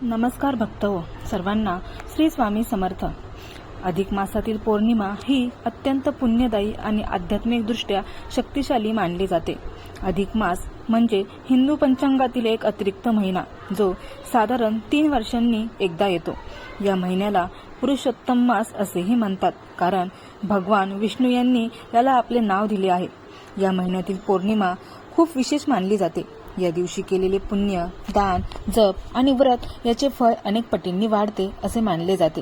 नमस्कार भक्त हो सर्वांना श्री स्वामी समर्थ। अधिक मासातील पौर्णिमा ही अत्यंत पुण्यदायी आणि आध्यात्मिकदृष्ट्या शक्तिशाली मानली जाते। अधिक मास म्हणजे हिंदू पंचांगातील एक अतिरिक्त महिना जो साधारण 3 वर्षांनी एकदा येतो। या महिन्याला पुरुषोत्तम मास असेही म्हणतात, कारण भगवान विष्णू यांनी याला आपले नाव दिले आहे। या महिन्यातील पौर्णिमा खूप विशेष मानली जाते। या दिवशी केलेले पुण्य, दान, जप आणि व्रत याचे फळ अनेक पटींनी वाढते असे मानले जाते।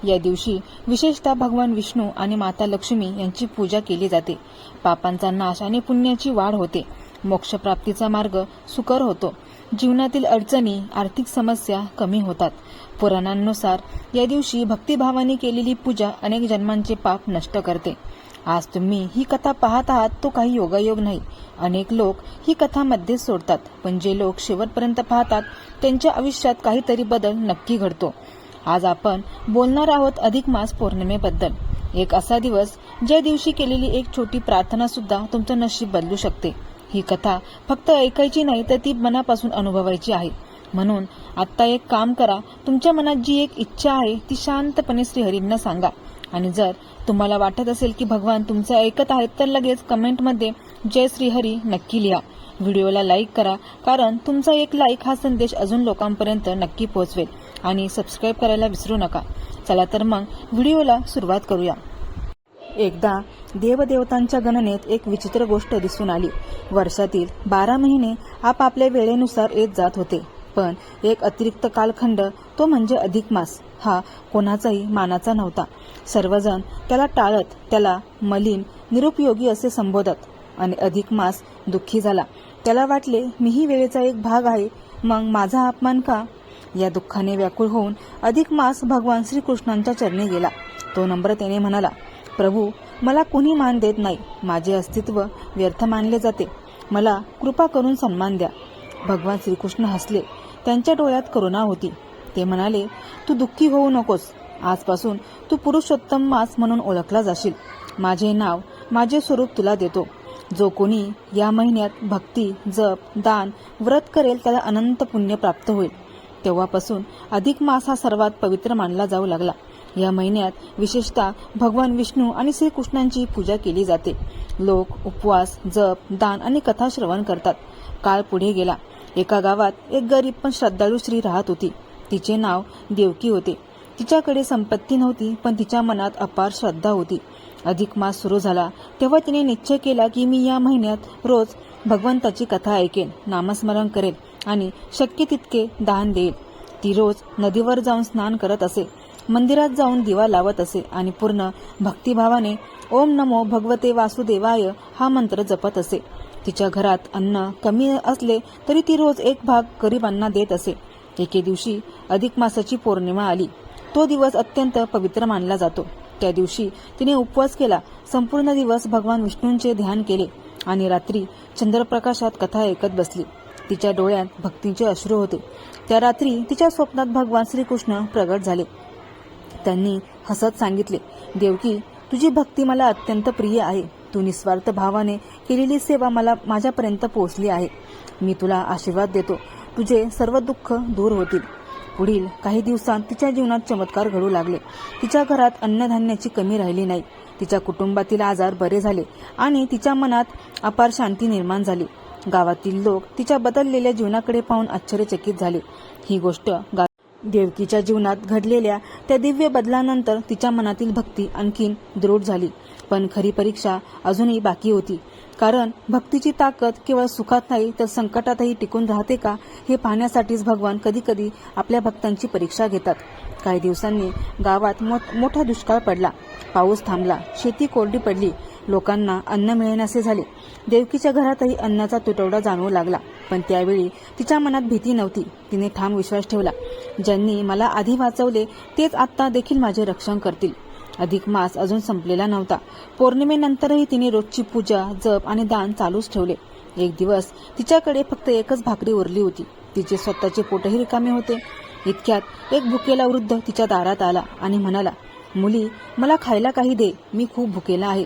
या दिवशी विशेषतः भगवान विष्णू आणि माता लक्ष्मी यांची पूजा केली जाते। पापांचा नाश आणि पुण्याची वाढ होते। मोक्षप्राप्तीचा मार्ग सुकर होतो। जीवनातील अडचणी, आर्थिक समस्या कमी होतात। पुराणांनुसार या दिवशी भक्तिभावाने केलेली पूजा अनेक जन्मांचे पाप नष्ट करते। आज तुम्ही ही कथा पाहत आहात तो काही योगायोग नाही। अनेक लोक ही कथा मध्येच सोडतात, पण जे लोक शेवटपर्यंत पाहतात त्यांच्या आयुष्यात काहीतरी बदल नक्की घडतो। आज आपण बोलणार आहोत अधिक मास पौर्णिमेबद्दल। एक असा दिवस ज्या दिवशी केलेली एक छोटी प्रार्थना सुद्धा तुमचं नशीब बदलू शकते। ही कथा फक्त ऐकायची नाही तर ती मनापासून अनुभवायची आहे। म्हणून आता एक काम करा, तुमच्या मनात जी एक इच्छा आहे ती शांतपणे श्रीहरींना सांगा। आणि जर तुम्हाला वाटत असेल की भगवान तुमचं ऐकत आहेत तर लगेच कमेंटमध्ये जय श्रीहरी नक्की लिहा। व्हिडिओला लाईक करा, कारण तुमचा एक लाईक हा संदेश अजून लोकांपर्यंत नक्की पोहोचवेल। आणि सबस्क्राईब करायला विसरू नका। चला तर मग व्हिडिओला सुरुवात करूया। एकदा देवदेवतांच्या गणनेत एक विचित्र गोष्ट दिसून आली। वर्षातील 12 महिने आपापल्या वेळेनुसार येत जात होते, पण एक अतिरिक्त कालखंड, तो म्हणजे अधिक मास, हा कोणाचाही मानाचा नव्हता। सर्वजण त्याला टाळत, त्याला मलिन, निरुपयोगी असे संबोधत। आणि अधिक मास दुःखी झाला। त्याला वाटले, मीही वेळेचा एक भाग आहे, मग माझा अपमान का? या दुःखाने व्याकुळ होऊन अधिक मास भगवान श्रीकृष्णांच्या चरणी गेला। तो नम्रतेने म्हणाला, प्रभू, मला कोणी मान देत नाही। माझे अस्तित्व व्यर्थ मानले जाते। मला कृपा करून सन्मान द्या। भगवान श्रीकृष्ण हसले। त्यांच्या डोळ्यात करुणा होती। ते म्हणाले, तू दुःखी होऊ नकोस। आजपासून तू पुरुषोत्तम मास म्हणून ओळखला जाशील। माझे नाव, माझे स्वरूप तुला देतो। जो कोणी या महिन्यात भक्ती, जप, दान, व्रत करेल त्याला अनंत पुण्य प्राप्त होईल। तेव्हापासून अधिक मास हा सर्वात पवित्र मानला जाऊ लागला। या महिन्यात विशेषतः भगवान विष्णू आणि श्रीकृष्णांची पूजा केली जाते। लोक उपवास, जप, दान आणि कथा श्रवण करतात। काळ पुढे गेला। एका गावात एक गरीब पण श्रद्धाळू स्त्री राहत होती। तिचे नाव देवकी होते। तिच्याकडे संपत्ती नव्हती, पण तिच्या मनात अपार श्रद्धा होती। अधिक मास सुरू झाला तेव्हा तिने निश्चय केला की मी या महिन्यात रोज भगवंताची कथा ऐकेन, नामस्मरण करेल आणि शक्य तितके दान देईल। ती रोज नदीवर जाऊन स्नान करत असे, मंदिरात जाऊन दिवा लावत असे आणि पूर्ण भक्तिभावाने ओम नमो भगवते वासुदेवाय हा मंत्र जपत असे। तिच्या घरात अन्न कमी असले तरी ती रोज एक भाग गरिबांना देत असे। एके दिवशी अधिक मासाची पौर्णिमा आली। तो दिवस अत्यंत पवित्र मानला जातो। त्या दिवशी तिने उपवास केला, संपूर्ण दिवस भगवान विष्णूंचे ध्यान केले आणि रात्री चंद्रप्रकाशात कथा ऐकत बसली। तिच्या डोळ्यात भक्तीचे अश्रू होते। त्या रात्री तिच्या स्वप्नात भगवान श्रीकृष्ण प्रगट झाले। त्यांनी हसत सांगितले, देवकी, तुझी भक्ती मला अत्यंत प्रिय आहे। तू निस्वार्थ भावाने केलेली सेवा मला माझ्यापर्यंत पोहोचली आहे। मी तुला आशीर्वाद देतो, तुझे सर्व दुःख दूर होतील। पुढील काही दिवसांत तिच्या जीवनात चमत्कार घडू लागले। तिच्या घरात अन्नधान्याची कमी राहिली नाही। तिच्या कुटुंबातील आजार बरे झाले आणि तिच्या मनात अपार शांती निर्माण झाली। गावातील लोक तिच्या बदललेल्या जीवनाकडे पाहून आश्चर्यचकित झाले। ही गोष्ट देवकीच्या जीवनात घडलेल्या त्या दिव्य बदलानंतर तिच्या मनातील भक्ती आणखीन दृढ झाली। पण खरी परीक्षा अजूनही बाकी होती, कारण भक्तीची ताकद केवळ सुखात नाही तर संकटातही टिकून राहते का हे पाहण्यासाठीच भगवान कधीकधी आपल्या भक्तांची परीक्षा घेतात। काही दिवसांनी गावात मोठा दुष्काळ पडला। पाऊस थांबला, शेती कोरडी पडली, लोकांना अन्न मिळेनासे झाले। देवकीच्या घरातही अन्नाचा तुटवडा जाणवू लागला, पण त्यावेळी तिच्या मनात भीती नव्हती। तिने ठाम विश्वास ठेवला, ज्यांनी मला आधी वाचवले तेच आता देखील माझे रक्षण करतील। अधिक मास अजून संपलेला नव्हता। पौर्णिमेनंतरही तिने रोजची पूजा, जप आणि दान चालूच ठेवले। एक दिवस तिच्याकडे फक्त एकच भाकरी उरली होती। तिचे स्वतःचे पोटही रिकामे होते। इतक्यात एक भुकेला वृद्ध तिच्या दारात आला आणि म्हणाला, मुली, मला खायला काही दे, मी खूप भुकेला आहे।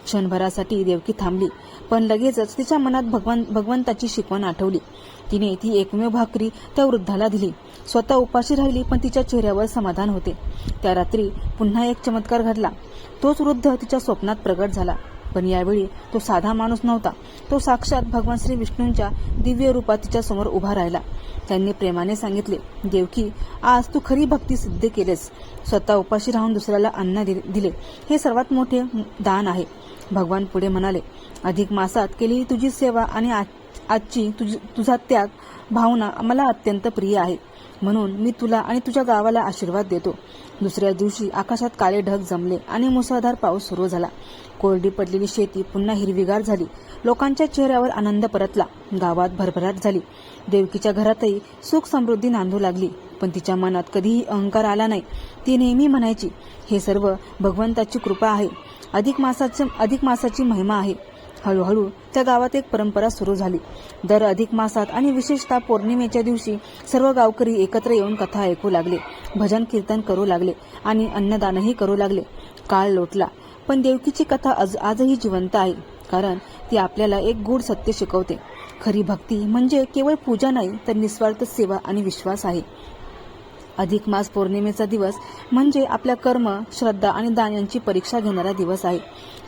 क्षणभरासाठी देवकी थांबली, पण लगेचच तिच्या मनात भगवंताची शिकवण आठवली। तिने ती एकमेव भाकरी त्या वृद्धाला दिली। स्वतः उपाशी राहिली, पण तिच्या चेहऱ्यावर समाधान होते. त्या रात्री पुन्हा एक चमत्कार घडला. तोच वृद्ध तिच्या स्वप्नात प्रगट झाला. पण यावेळी तो साधा माणूस नव्हता. तो साक्षात भगवान श्री विष्णूंच्या दिव्य रूपात तिच्या समोर उभा राहिला. त्यांनी प्रेमाने सांगितले, देवकी, आज तू खरी भक्ती सिद्ध केलेस. स्वतः उपाशी राहून दुसऱ्याला अन्न दिले, हे सर्वात मोठे दान आहे. भगवान पुढे म्हणाले, अधिक मासात केलेली तुझी सेवा आणि आजची तुझा त्याग भावना मला अत्यंत प्रिय आहे. म्हणून मी तुला आणि तुझ्या गावाला आशीर्वाद देतो. दुसऱ्या दिवशी आकाशात काळे ढग जमले आणि मुसळधार पाऊस सुरू झाला. कोरडी पडलेली शेती पुन्हा हिरवीगार झाली. लोकांच्या चेहऱ्यावर आनंद परतला. गावात भरभराट झाली. देवकीच्या घरातही सुख समृद्धी नांदू लागली. पण तिच्या मनात कधीही अहंकार आला नाही. ती नेहमी म्हणायची, हे सर्व भगवंताची कृपा आहे. अधिक मासाची महिमा आहे. हळूहळू त्या गावात एक परंपरा सुरू झाली. दर अधिक मासात आणि विशेषतः पौर्णिमेच्या दिवशी सर्व गावकरी एकत्र येऊन कथा ऐकू लागले, भजन कीर्तन करू लागले आणि अन्नदानही करू लागले. काळ लोटला, पण देवकीची कथा आजही जिवंत आहे. कारण ती आपल्याला एक गूढ सत्य शिकवते. खरी भक्ती म्हणजे केवळ पूजा नाही, तर निस्वार्थ सेवा आणि विश्वास आहे. अधिक मास पौर्णिमेचा दिवस म्हणजे आपल्या कर्म, श्रद्धा आणि दान यांची परीक्षा घेणारा दिवस आहे.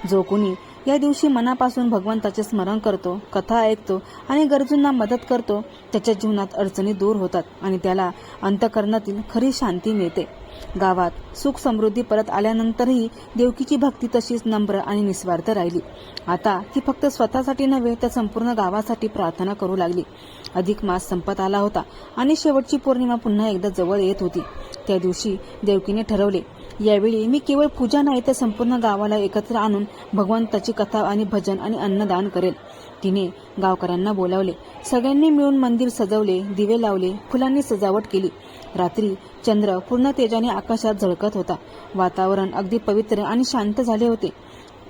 जो कोणी या दिवशी मनापासून भगवंताचे स्मरण करतो, कथा ऐकतो आणि गरजूंना मदत करतो, त्याच्या जीवनात अडचणी दूर होतात आणि त्याला अंतःकरणातील खरी शांती मिळते. गावात सुख समृद्धी परत आल्यानंतरही देवकीची भक्ती तशीच नम्र आणि निस्वार्थ राहिली. आता ती फक्त स्वतःसाठी नव्हे, तर संपूर्ण गावासाठी प्रार्थना करू लागली. अधिक मास संपत आला होता आणि शेवटची पौर्णिमा पुन्हा एकदा जवळ येत होती. त्या दिवशी देवकीने ठरवले, यावेळी मी केवळ पूजा नाही, तर संपूर्ण गावाला एकत्र आणून भगवंताची कथा आणि भजन आणि अन्नदान करेल. तिने गावकऱ्यांना बोलावले. सगळ्यांनी मिळून मंदिर सजवले, दिवे लावले, फुलांनी सजावट केली. रात्री चंद्र पूर्ण तेजाने आकाशात झळकत होता. वातावरण अगदी पवित्र आणि शांत झाले होते.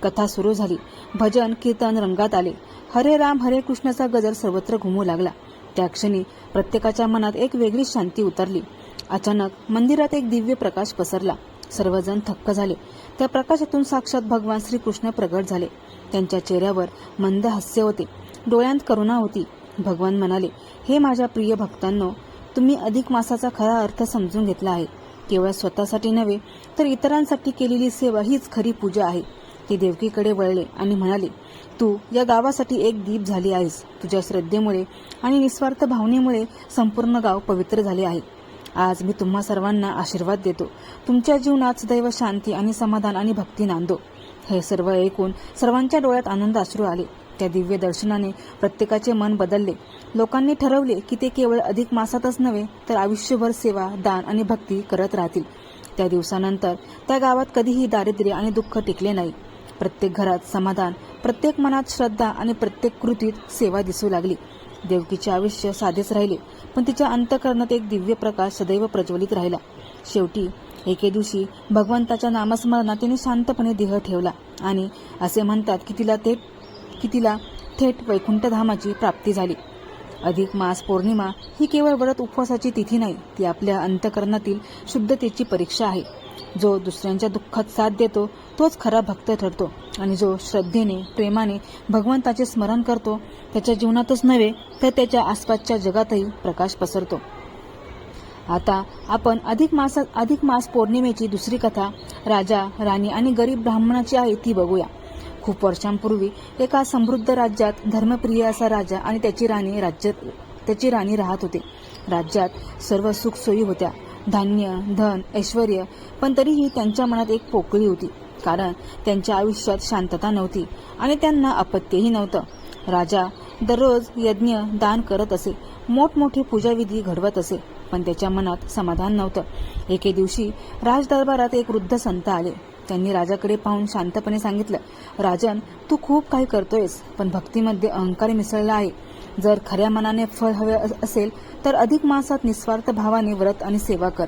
कथा सुरू झाली. भजन कीर्तन रंगात आले. हरे राम हरे कृष्णाचा गजर सर्वत्र घुमू लागला. त्या क्षणी प्रत्येकाच्या मनात एक वेगळी शांती उतरली. अचानक मंदिरात एक दिव्य प्रकाश पसरला. सर्वजण थक्क झाले. त्या प्रकाशातून साक्षात भगवान श्रीकृष्ण प्रगट झाले. त्यांच्या चेहऱ्यावर मंद हास्य होते, डोळ्यांत करुणा होती. भगवान म्हणाले, हे माझ्या प्रिय भक्तांनो, तुम्ही अधिक मासाचा खरा अर्थ समजून घेतला आहे. केवळ स्वतःसाठी नव्हे, तर इतरांसाठी केलेली सेवा हीच खरी पूजा आहे. ते देवकीकडे वळले आणि म्हणाले, तू या गावासाठी एक दीप झाली आहेस. तुझ्या श्रद्धेमुळे आणि निस्वार्थ भावनेमुळे संपूर्ण गाव पवित्र झाले आहे. आज मी तुम्हा सर्वांना आशीर्वाद देतो. तुमच्या जीवनात सदैव शांती आणि समाधान आणि भक्ती नांदो. हे सर्व ऐकून सर्वांच्या डोळ्यात आनंद अश्रू आले. त्या दिव्य दर्शनाने प्रत्येकाचे मन बदलले. लोकांनी ठरवले की ते केवळ अधिक मासातच नव्हे, तर आयुष्यभर सेवा, दान आणि भक्ती करत राहतील. त्या दिवसानंतर त्या गावात कधीही दारिद्र्य आणि दुःख टिकले नाही. प्रत्येक घरात समाधान, प्रत्येक मनात श्रद्धा आणि प्रत्येक कृतीत सेवा दिसू लागली. देवकीचे आयुष्य साधेच राहिले, पण तिच्या अंतःकरणात एक दिव्य प्रकाश सदैव प्रज्वलित राहिला. शेवटी एके दिवशी भगवंताच्या नामस्मरणात तिने शांतपणे देह ठेवला आणि असे म्हणतात की तिला थेट वैकुंठधामाची प्राप्ती झाली. अधिक मास पौर्णिमा ही केवळ व्रत उपवासाची तिथी नाही, ती आपल्या अंतःकरणातील शुद्धतेची परीक्षा आहे. जो दुसऱ्यांच्या दुःखात साथ देतो तोच खरा भक्त ठरतो आणि जो श्रद्धेने, प्रेमाने भगवंताचे स्मरण करतो, त्याच्या जीवनातच नव्हे, तर त्याच्या आसपासच्या जगातही प्रकाश पसरतो. आता आपण अधिक मास पौर्णिमेची दुसरी कथा, राजा, राणी आणि गरीब ब्राह्मणाची आहे ती बघूया. खूप वर्षांपूर्वी एका समृद्ध राज्यात धर्मप्रिय असा राजा आणि त्याची राणी राहत होते. राज्यात सर्व सुखसोयी होत्या, धान्य, धन, ऐश्वर, पण तरीही त्यांच्या मनात एक पोकळी होती. कारण त्यांच्या आयुष्यात शांतता नव्हती आणि त्यांना अपत्यही नव्हतं. राजा दररोज यज्ञ, दान करत असे, मोठमोठे पूजाविधी घडवत असे, पण त्याच्या मनात समाधान नव्हतं. एके दिवशी राजदरबारात एक वृद्ध संत आले. त्यांनी राजाकडे पाहून शांतपणे सांगितलं, राजन, तू खूप काही करतोयस, पण भक्तीमध्ये अहंकार मिसळला आहे. जर खऱ्या मनाने फळ हवे असेल तर अधिक मासात निस्वार्थ भावाने व्रत आणि सेवा कर.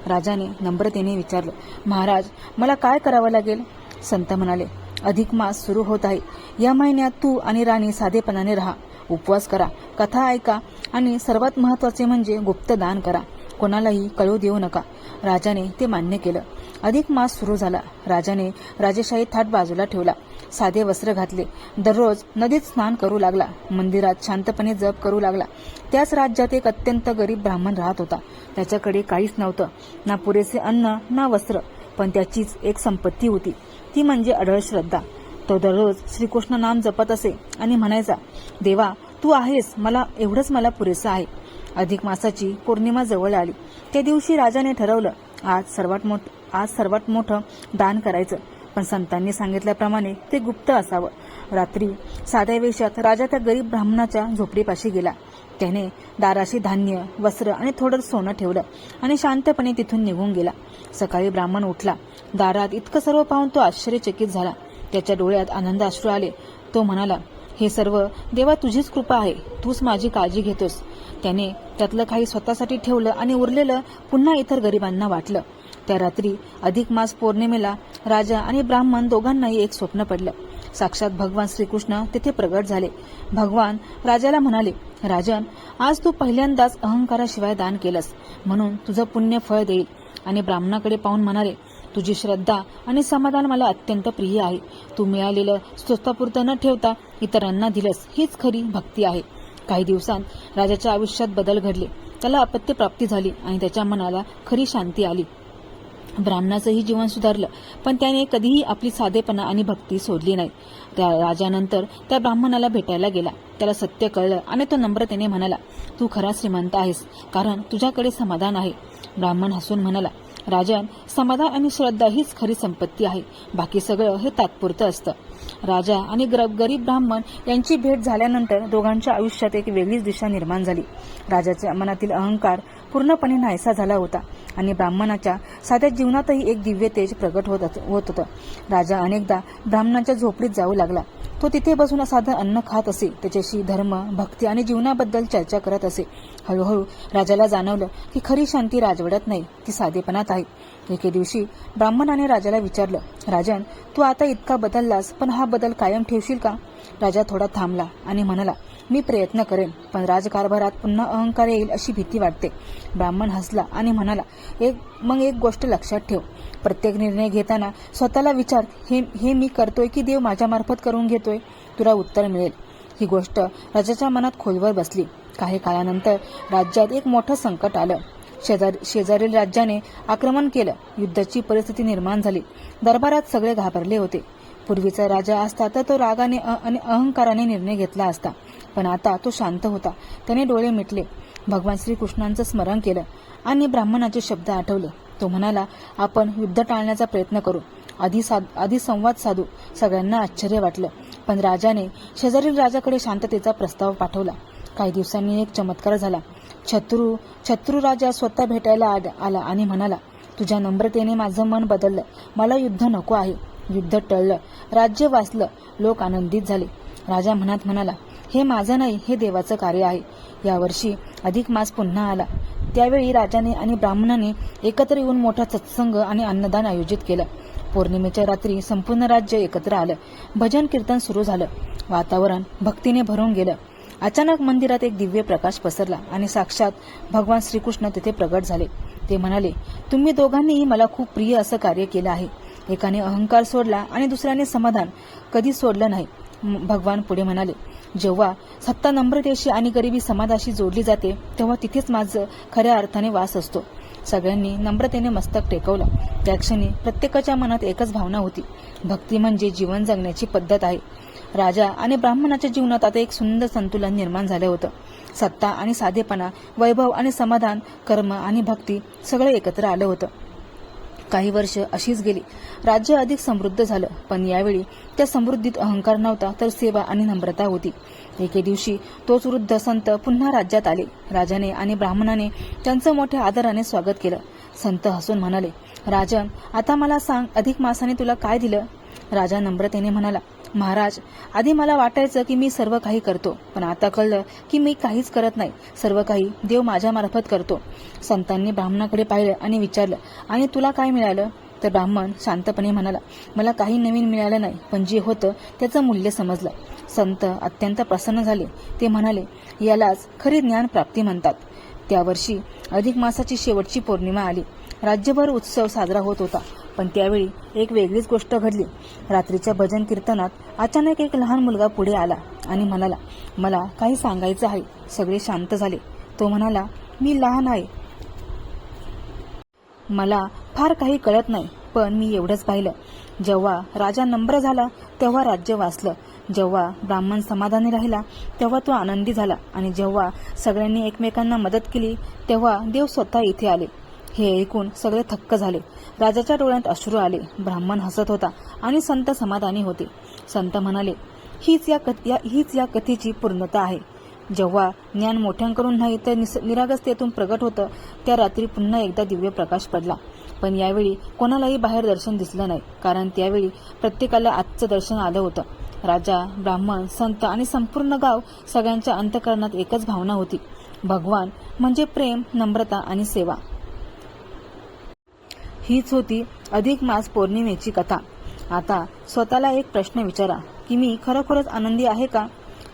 राजाने नम्रतेने विचारलं, महाराज, मला काय करावं लागेल? संत म्हणाले, अधिक मास सुरू होत आहे. या महिन्यात तू आणि राणी साधेपणाने राहा, उपवास करा, कथा ऐका आणि सर्वात महत्त्वाचे म्हणजे गुप्त दान करा. कोणालाही कळू देऊ नका. राजाने ते मान्य केलं. अधिक मास सुरू झाला. राजाने राजेशाही थाट बाजूला ठेवला. साधे वस्त्र घातले. दररोज नदीत स्नान करू लागला. मंदिरात शांतपणे जप करू लागला. त्याच राज्यात एक अत्यंत गरीब ब्राह्मण राहत होता. त्याच्याकडे काहीच नव्हतं, ना पुरेसे अन्न ना वस्त्र, पण त्याचीच एक संपत्ती होती, ती म्हणजे अढळ श्रद्धा. तो दररोज श्रीकृष्ण नाम जपत असे आणि म्हणायचा, देवा तू आहेस, एवढंच मला पुरेसं आहे. अधिक मासाची पौर्णिमा जवळ आली. त्या दिवशी राजाने ठरवलं, आज सर्वात मोठं दान करायचं, पण संतांनी सांगितल्याप्रमाणे ते गुप्त असावं. रात्री साध्या वेशात राजा त्या गरीब ब्राह्मणाच्या झोपडीपाशी गेला. त्याने दाराशी धान्य, वस्त्र आणि थोडं सोनं ठेवलं आणि शांतपणे तिथून निघून गेला. सकाळी ब्राह्मण उठला. दारात इतकं सर्व पाहून तो आश्चर्यचकित झाला. त्याच्या डोळ्यात आनंद अश्रू आले. तो म्हणाला, हे सर्व देवा तुझीच कृपा आहे, तूच माझी काळजी घेतोस. त्याने त्यातलं काही स्वतःसाठी ठेवलं आणि उरलेलं पुन्हा इतर गरिबांना वाटलं. त्या रात्री अधिक मास पौर्णिमेला राजा आणि ब्राह्मण दोघांनाही एक स्वप्न पडलं. साक्षात भगवान श्रीकृष्ण तिथे प्रगट झाले. भगवान राजाला म्हणाले, राजन, आज तू पहिल्यांदाच अहंकाराशिवाय दान केलंस, म्हणून तुझं पुण्य फळ देईल. आणि ब्राह्मणाकडे पाहून म्हणाले, तुझी श्रद्धा आणि समाधान मला अत्यंत प्रिय आहे. तू मिळालेलं स्वतःपुरतं न ठेवता इतरांना दिलंस, हीच खरी भक्ती आहे. काही दिवसांत राजाच्या आयुष्यात बदल घडले. त्याला अपत्य प्राप्ती झाली आणि त्याच्या मनाला खरी शांती आली. ब्राह्मणाचंही जीवन सुधारलं, पण त्याने कधीही आपली साधेपणा आणि भक्ती सोडली नाही. त्या राजानंतर त्या ब्राह्मणाला भेटायला गेला. त्याला सत्य कळलं आणि तो नम्रतेने म्हणाला, तू खरा श्रीमंत आहेस, कारण तुझ्याकडे समाधान आहे. ब्राह्मण हसून म्हणाला, राजन, समाधान आणि श्रद्धा हीच खरी संपत्ती आहे, बाकी सगळं हे तात्पुरतं असतं. राजा आणि गरीब ब्राह्मण यांची भेट झाल्यानंतर दोघांच्या आयुष्यात एक वेगळीच दिशा निर्माण झाली. राजाच्या मनातील अहंकार पूर्णपणे नाहीसा झाला होता आणि ब्राह्मणाच्या साध्या जीवनातही एक दिव्य तेज प्रगट होत होतं. राजा अनेकदा ब्राह्मणाच्या झोपडीत जाऊ लागला. तो तिथे बसून साधं अन्न खात असे. त्याच्याशी धर्म, भक्ती आणि जीवनाबद्दल चर्चा करत असे. हळूहळू राजाला जाणवलं की खरी शांती राजवड्यात नाही, ती साधेपणात आहे. एके दिवशी ब्राह्मणाने राजाला विचारलं, राजन, तू आता इतका बदललास, पण हा बदल कायम ठेवशील का? राजा थोडा थांबला आणि म्हणाला, मी प्रयत्न करेन, पण राजकारभारात पुन्हा अहंकार येईल अशी भीती वाटते. ब्राह्मण हसला आणि म्हणाला, एक गोष्ट लक्षात ठेव, प्रत्येक निर्णय घेताना स्वतःला विचार, हे मी करतोय की देव माझ्यामार्फत करून घेतोय? तुला उत्तर मिळेल. ही गोष्ट राजाच्या मनात खोलवर बसली. काही काळानंतर राज्यात एक मोठं संकट आलं. शेजारील राज्याने आक्रमण केलं. युद्धाची परिस्थिती निर्माण झाली. दरबारात सगळे घाबरले होते. पूर्वीचा राजा असता तर तो रागाने आणि अहंकाराने निर्णय घेतला असता, पण आता तो शांत होता. त्याने डोळे मिटले, भगवान श्रीकृष्णांचं स्मरण केलं आणि ब्राह्मणाचे शब्द आठवले. तो म्हणाला, आपण युद्ध टाळण्याचा प्रयत्न करू, आधी संवाद साधू. सगळ्यांना आश्चर्य वाटलं, पण राजाने शेजारील राजाकडे शांततेचा प्रस्ताव पाठवला. काही दिवसांनी एक चमत्कार झाला. शत्रू राजा स्वतः भेटायला आला आणि म्हणाला, तुझ्या नम्रतेने माझं मन बदललं, मला युद्ध नको आहे. युद्ध टळलं, राज्य वाचलं, लोक आनंदित झाले. राजा मनात म्हणाला, हे माझं नाही, हे देवाचं कार्य आहे. यावर्षी अधिक मास पुन्हा आला. त्यावेळी राजाने आणि ब्राह्मणाने एकत्र येऊन मोठा सत्संग आणि अन्नदान आयोजित केलं. पौर्णिमेच्या रात्री संपूर्ण राज्य एकत्र आलं. भजन कीर्तन सुरू झालं. वातावरण भक्तीने भरून गेलं. अचानक मंदिरात एक दिव्य प्रकाश पसरला आणि साक्षात भगवान श्रीकृष्ण तिथे प्रगट झाले. ते म्हणाले, तुम्ही दोघांनीही मला खूप प्रिय असं कार्य केलं आहे. एकाने अहंकार सोडला आणि दुसऱ्याने समाधान कधी सोडलं नाही. भगवान पुढे म्हणाले, जेव्हा सत्ता नम्रतेशी आणि गरिबी समाधाशी जोडली जाते, तेव्हा तिथेच माझं खऱ्या अर्थाने वास असतो. सगळ्यांनी नम्रतेने मस्तक टेकवलं. त्या क्षणी प्रत्येकाच्या मनात एकच भावना होती, भक्ती म्हणजे जीवन जगण्याची पद्धत आहे. राजा आणि ब्राह्मणाच्या जीवनात आता एक सुंदर संतुलन निर्माण झालं होतं. सत्ता आणि साधेपणा, वैभव आणि समाधान, कर्म आणि भक्ती सगळं एकत्र आलं होतं. काही वर्ष अशीच गेली. राज्य अधिक समृद्ध झालं, पण यावेळी त्या समृद्धीत अहंकार नव्हता, तर सेवा आणि नम्रता होती. एके दिवशी तोच वृद्ध संत पुन्हा राज्यात आले. राजाने आणि ब्राह्मणाने त्यांचं मोठ्या आदराने स्वागत केलं. संत हसून म्हणाले, राजन, आता मला सांग, अधिक मासाने तुला काय दिलं? राजा नम्रतेने म्हणाला, महाराज, आधी मला वाटायचं की मी सर्व काही करतो, पण आता कळलं की मी काहीच करत नाही, सर्व काही देव माझ्यामार्फत करतो. संतांनी ब्राह्मणाकडे पाहिलं आणि विचारलं, आणि तुला काय मिळालं? तर ब्राह्मण शांतपणे म्हणाला, मला काही नवीन मिळालं नाही, पण जे होतं त्याचं मूल्य समजलं. संत अत्यंत प्रसन्न झाले. ते म्हणाले, यालाच खरी ज्ञान प्राप्ती म्हणतात. त्या वर्षी अधिक मासाची शेवटची पौर्णिमा आली. राज्यभर उत्सव साजरा होत होता. पण त्यावेळी एक वेगळीच गोष्ट घडली. रात्रीच्या भजन कीर्तनात अचानक एक लहान मुलगा पुढे आला आणि म्हणाला, मला काही सांगायचं आहे. सगळे शांत झाले. तो म्हणाला, मी लहान आहे, मला फार काही कळत नाही, पण मी एवढंच पाहिलं. जेव्हा राजा नम्र झाला तेव्हा राज्य वाचलं. जेव्हा ब्राह्मण समाधानी राहिला तेव्हा तो आनंदी झाला. आणि जेव्हा सगळ्यांनी एकमेकांना मदत केली तेव्हा देव स्वतः इथे आले. हे ऐकून सगळे थक्क झाले. राजाच्या डोळ्यात अश्रू आले. ब्राह्मण हसत होता आणि संत समाधानी होते. संत म्हणाले, हीच या कथेची पूर्णता आहे. जेव्हा ज्ञान मोठ्यांकडून नाही तर निरागसतेतून प्रगट होतं, त्या रात्री पुन्हा एकदा दिव्य प्रकाश पडला. पण यावेळी कोणालाही बाहेर दर्शन दिसलं नाही, कारण त्यावेळी प्रत्येकाला आजचं दर्शन आलं होतं. राजा, ब्राह्मण, संत आणि संपूर्ण गाव, सगळ्यांच्या अंतःकरणात एकच भावना होती. भगवान म्हणजे प्रेम, नम्रता आणि सेवा. हीच होती अधिक मास पौर्णिमेची कथा. आता स्वतःला एक प्रश्न विचारा की मी खरोखरच आनंदी आहे का?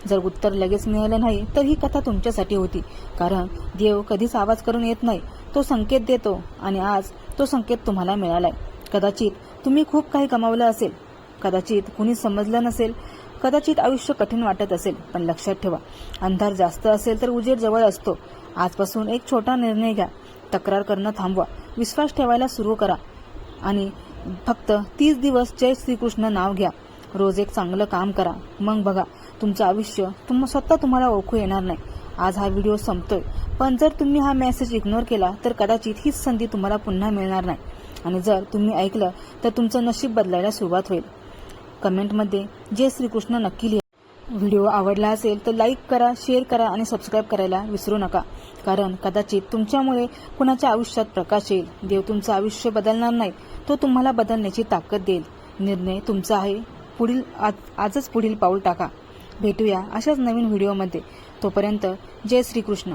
जर उत्तर लगेच मिळालं नाही तर ही कथा तुमच्यासाठी होती. कारण देव कधीच आवाज करून येत नाही, तो संकेत देतो. आणि आज तो संकेत तुम्हाला मिळालाय. कदाचित तुम्ही खूप काही गमावलं असेल, कदाचित कुणी समजलं नसेल, कदाचित आयुष्य कठीण वाटत असेल, पण लक्षात ठेवा, अंधार जास्त असेल तर उजेड जवळ असतो. आजपासून एक छोटा निर्णय घ्या. तक्रार करणं थांबवा. विश्वास ठेवायला सुरू करा. आणि फक्त 30 दिवस जय श्रीकृष्ण नाव घ्या. रोज एक चांगलं काम करा. मग बघा, तुमचं आयुष्य स्वतः तुम्हाला ओळखू येणार नाही. आज हा व्हिडिओ संपतोय, पण जर तुम्ही हा मेसेज इग्नोर केला तर कदाचित हीच संधी तुम्हाला पुन्हा मिळणार नाही. आणि जर तुम्ही ऐकलं तर तुमचं नशीब बदलायला सुरुवात होईल. कमेंटमध्ये जय श्रीकृष्ण नक्की लिहा. व्हिडिओ आवडला असेल तर लाईक करा, शेअर करा आणि सबस्क्राईब करायला विसरू नका. कारण कदाचित तुमच्यामुळे कुणाच्या आयुष्यात प्रकाश येईल. देव तुमचं आयुष्य बदलणार नाही, तो तुम्हाला बदलण्याची ताकद देईल. निर्णय तुमचा आहे. आजच पुढील पाऊल टाका. भेटूया अशाच नवीन व्हिडिओमध्ये. तोपर्यंत जय श्रीकृष्ण.